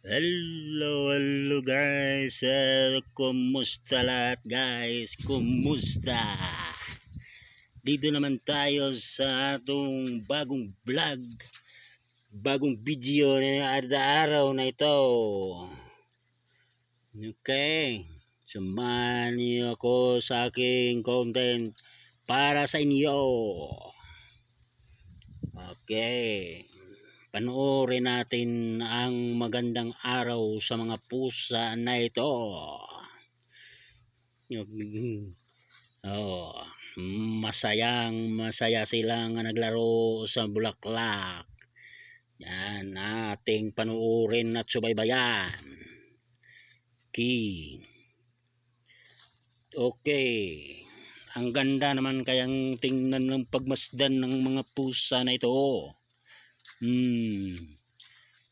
Hello guys, kumusta lahat guys, kumusta? Dito naman tayo sa atong bagong vlog, bagong video na araw na ito. Okay, samahan niyo ako sa aking content para sa inyo. Okay, panoorin natin ang magandang araw sa mga pusa na ito. Oh, masaya silang naglaro sa bulaklak. Yan, ating panoorin at subaybayan. Okay. Ang ganda naman kayang tingnan ng pagmasdan ng mga pusa na ito.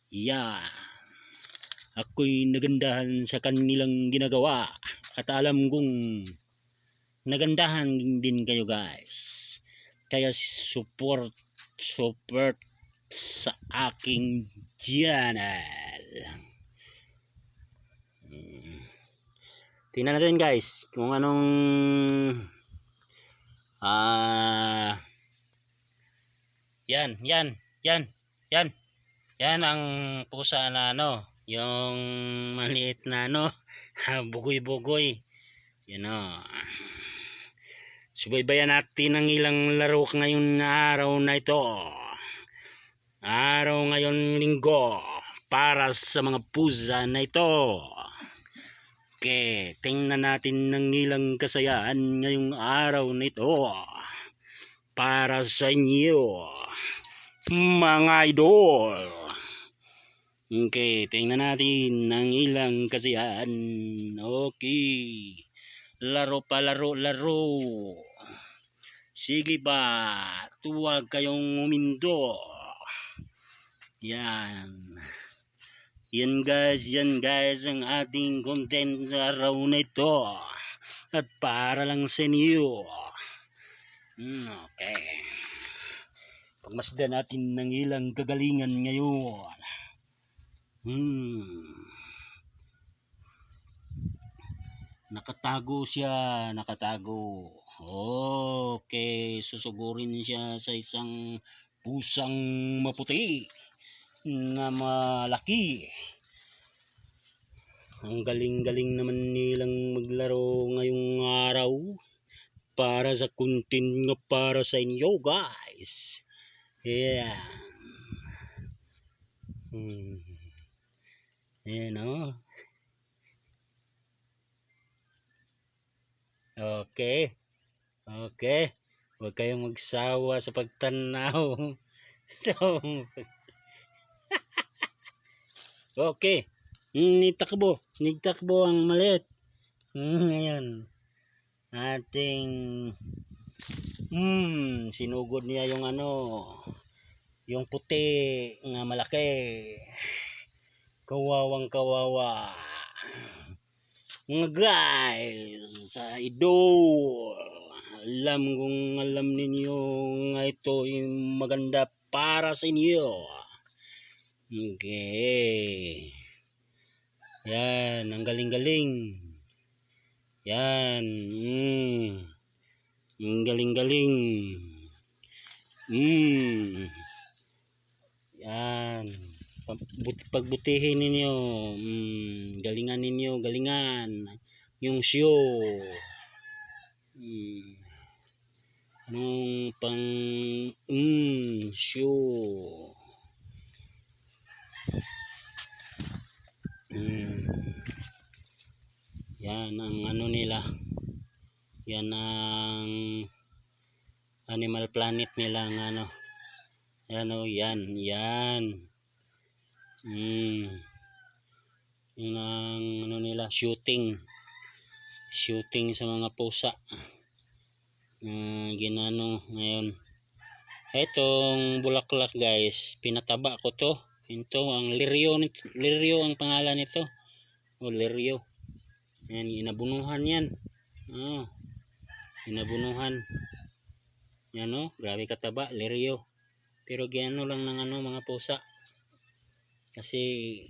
Yeah. Ako'y nagandahan sa kanilang ginagawa at alam kong nagandahan din kayo guys. Kaya support sa aking channel. Tingnan natin guys kung anong yan ang pusa na yung maliit na bugoy-bugoy. Yan subaybayan natin ang ilang laro ngayon na araw na ito. Araw ngayon linggo para sa mga pusa na ito. Okay, tingnan natin ng ilang kasayaan ngayong araw na ito para sa inyo mga idol. Okay, tingnan natin ng ilang kasayaan. Okay, laro pa laro. Sige ba, tuwag kayong umindo. Yan guys ang ating content sa araw na ito at para lang sa inyo. Okay, pagmasdan natin ng ilang kagalingan ngayon. Nakatago siya. Okay, susugurin siya sa isang pusang maputi na malaki. Ang galing naman nilang maglaro ngayong araw para sa content nga para sa inyo guys. Yeah. Okay. Huwag kayong magsawa sa pagtanaw. Okay. Nitakbo ang maliit. Ngayon ating sinugod niya yung yung puti nga malaki. Kawawa mga guys, idol, alam ninyo nga ito yung maganda para sa inyo. Okay, yan, ang galing yan, ang galing yan, pagbutihin ninyo, galingan yung show. Anong pang show. Yan ang nila, yan ang Animal Planet nila ng yan yun ang nila, shooting sa mga pusa. Ginano ngayon itong bulaklak guys, pinataba ko to. Ito ang lirio ang pangalan nito. Lirio. Yan, inabunuhan yan. Inabunuhan. Yan grabe kataba, lirio. Pero giano lang ng mga pusa. Kasi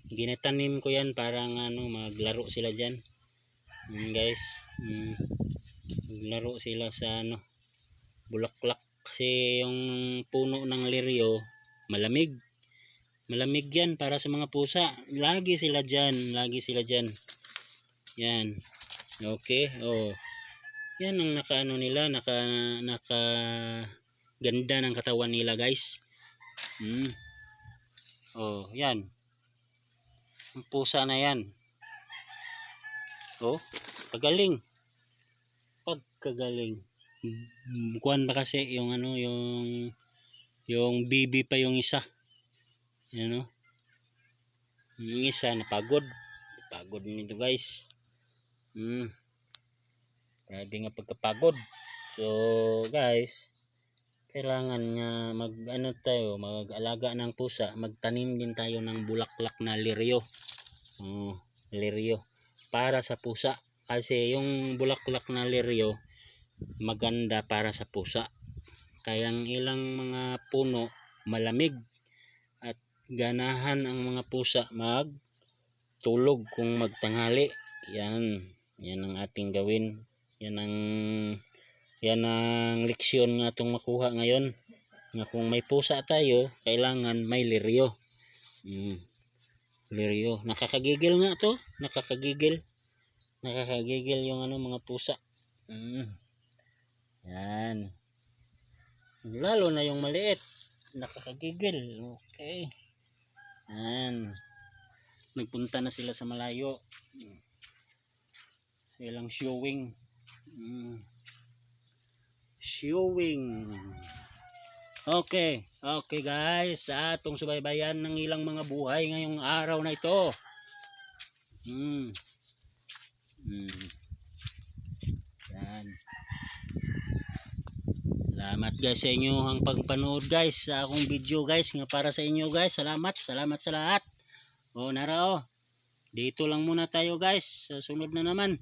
ginatanim ko yan parang ano, maglaro sila dyan. Guys, maglaro sila sa ano, bulaklak. Kasi yung puno ng liryo malamig. Malamig yan para sa mga pusa. Lagi sila dyan, lagi sila dyan. Yan. Okay, oh. Yan ang naka ano nila, naka ganda ng katawan nila, guys. Oh, yan. Ang pusa na yan. Oh, kagaling. Pagkagaling. Kuwan ba kasi yung ano, yung bibi pa yung isa. Yan oh. Yung isa napagod. Pagod nito, guys. Grabe nga pagkapagod. So, guys, kailangan nga mag-alaga ng pusa, magtanim din tayo ng bulaklak na liryo. Liryo para sa pusa, kasi yung bulaklak na liryo maganda para sa pusa. Kaya ang ilang mga puno malamig at ganahan ang mga pusa magtulog kung magtanghali. Yan ang ating gawin. Yan ang leksyon nga itong makuha ngayon, nga kung may pusa tayo kailangan may liryo. Liryo, nakakagigil nga to, nakakagigil yung ano, mga pusa. Yan, lalo na yung maliit, nakakagigil. Okay, yan, nagpunta na sila sa malayo, silang showing. Okay guys, sa atong subaybayan ng ilang mga buhay ngayong araw na ito. Yan. Salamat guys sa inyo ang pagpanood guys sa akong video guys, nga para sa inyo guys. Salamat sa lahat. Nara dito lang muna tayo guys, sa sunod na naman.